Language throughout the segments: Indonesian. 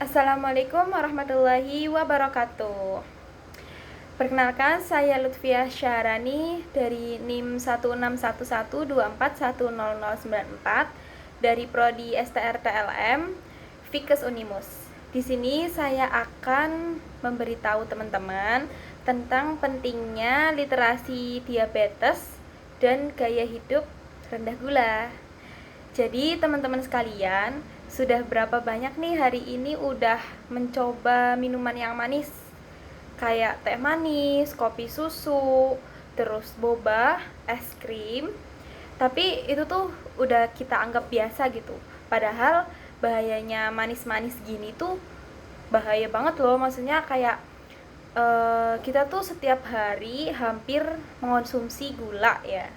Assalamualaikum warahmatullahi wabarakatuh. Perkenalkan, saya Lutfiah Syahrani dari NIM 161124100094 dari Prodi STRTLM Fikes Unimus. Di sini saya akan memberitahu teman-teman tentang pentingnya literasi diabetes dan gaya hidup rendah gula. Jadi teman-teman sekalian, sudah berapa banyak nih hari ini udah mencoba minuman yang manis? Kayak teh manis, kopi susu, terus boba, es krim. Tapi itu tuh udah kita anggap biasa gitu. Padahal bahayanya manis-manis gini tuh bahaya banget loh. Maksudnya kayak kita tuh setiap hari hampir mengonsumsi gula ya.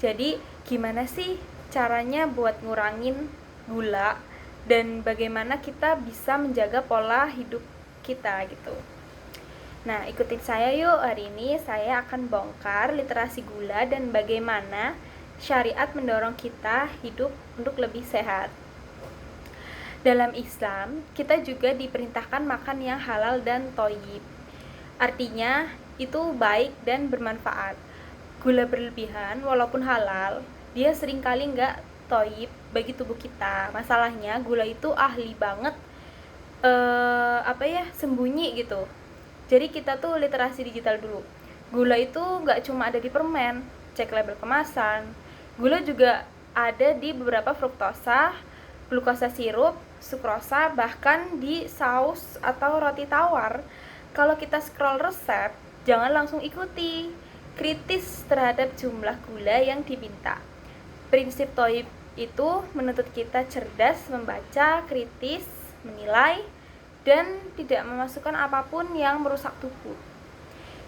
Jadi gimana sih caranya buat ngurangin gula dan bagaimana kita bisa menjaga pola hidup kita gitu. Nah, ikutin saya yuk. Hari ini saya akan bongkar literasi gula dan bagaimana syariat mendorong kita hidup untuk lebih sehat. Dalam Islam, kita juga diperintahkan makan yang halal dan thayyib. Artinya, itu baik dan bermanfaat. Gula berlebihan, walaupun halal, dia seringkali nggak thayyib bagi tubuh kita. Masalahnya, gula itu ahli banget sembunyi gitu. Jadi kita tuh literasi digital dulu. Gula itu nggak cuma ada di permen, cek label kemasan. Gula juga ada di beberapa fruktosa, glukosa sirup, sukrosa, bahkan di saus atau roti tawar. Kalau kita scroll resep, jangan langsung ikuti. Kritis terhadap jumlah gula yang diminta. Prinsip Toib itu menuntut kita cerdas membaca, kritis, menilai, dan tidak memasukkan apapun yang merusak tubuh.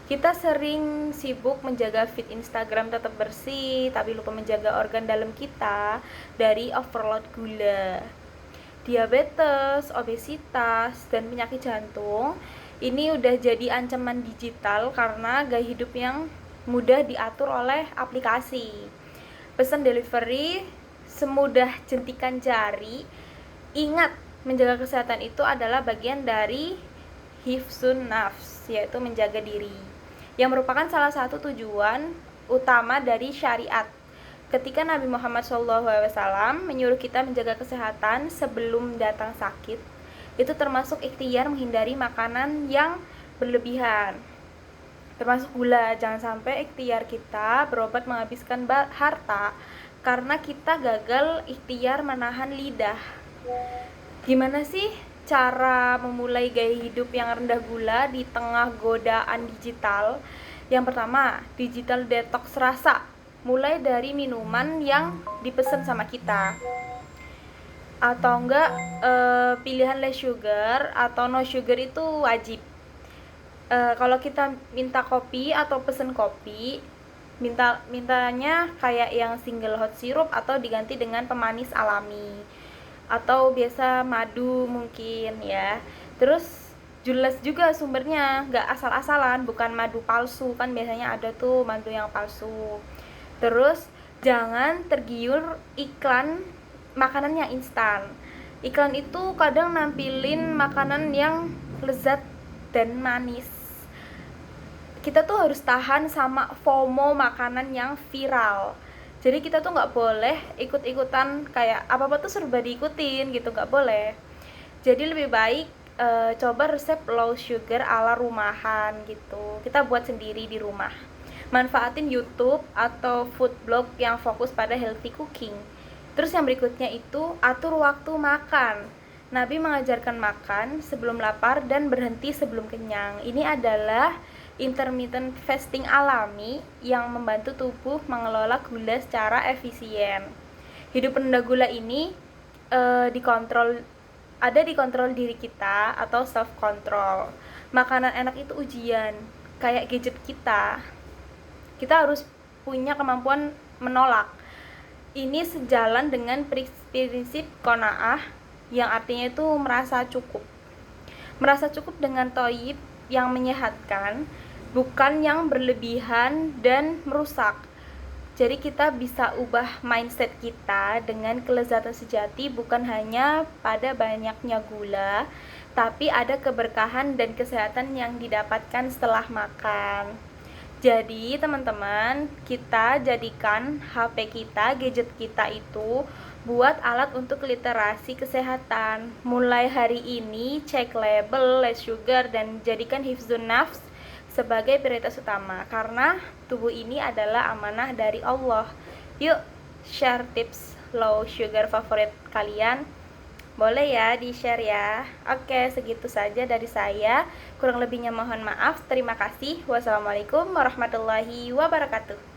Kita sering sibuk menjaga feed Instagram tetap bersih, tapi lupa menjaga organ dalam kita dari overload gula. Diabetes, obesitas, dan penyakit jantung ini udah jadi ancaman digital karena gaya hidup yang mudah diatur oleh aplikasi. Pesan delivery semudah jentikan jari. Ingat, menjaga kesehatan itu adalah bagian dari hifzun nafs, yaitu menjaga diri, yang merupakan salah satu tujuan utama dari syariat. Ketika Nabi Muhammad SAW menyuruh kita menjaga kesehatan sebelum datang sakit, itu termasuk ikhtiar menghindari makanan yang berlebihan, termasuk gula. Jangan sampai ikhtiar kita berobat menghabiskan harta karena kita gagal ikhtiar menahan lidah. Gimana sih cara memulai gaya hidup yang rendah gula di tengah godaan digital? Yang pertama, digital detox rasa. Mulai dari minuman yang dipesan sama kita. Atau enggak pilihan less sugar atau no sugar itu wajib. Kalau kita minta kopi atau pesen kopi, mintanya kayak yang single hot syrup atau diganti dengan pemanis alami, atau biasa madu mungkin ya. Terus jelas juga sumbernya, nggak asal-asalan, bukan madu palsu, kan biasanya ada tuh madu yang palsu. Terus jangan tergiur iklan makanan yang instan. Iklan itu kadang nampilin makanan yang lezat dan manis. Kita tuh harus tahan sama FOMO makanan yang viral. Jadi kita tuh nggak boleh ikut-ikutan kayak apa-apa tuh serba diikutin gitu, nggak boleh. Jadi lebih baik coba resep low sugar ala rumahan gitu. Kita buat sendiri di rumah. Manfaatin YouTube atau food blog yang fokus pada healthy cooking. Terus yang berikutnya itu atur waktu makan. Nabi mengajarkan makan sebelum lapar dan berhenti sebelum kenyang. Ini adalah intermittent fasting alami yang membantu tubuh mengelola gula secara efisien. Hidup rendah gula ini dikontrol diri kita atau self control. Makanan enak itu ujian, kayak gadget kita. Kita harus punya kemampuan menolak. Ini sejalan dengan prinsip qanaah yang artinya itu merasa cukup. Merasa cukup dengan thayyib yang menyehatkan, bukan yang berlebihan dan merusak. Jadi kita bisa ubah mindset kita dengan kelezatan sejati, bukan hanya pada banyaknya gula, tapi ada keberkahan dan kesehatan yang didapatkan setelah makan. Jadi teman-teman, kita jadikan HP kita, gadget kita itu buat alat untuk literasi kesehatan. Mulai hari ini cek label, less sugar, dan jadikan hifzun nafs sebagai prioritas utama, karena tubuh ini adalah amanah dari Allah. Yuk share tips low sugar favorit kalian, boleh ya di-share ya. Oke, segitu saja dari saya. Kurang lebihnya mohon maaf. Terima kasih. Wassalamualaikum warahmatullahi wabarakatuh.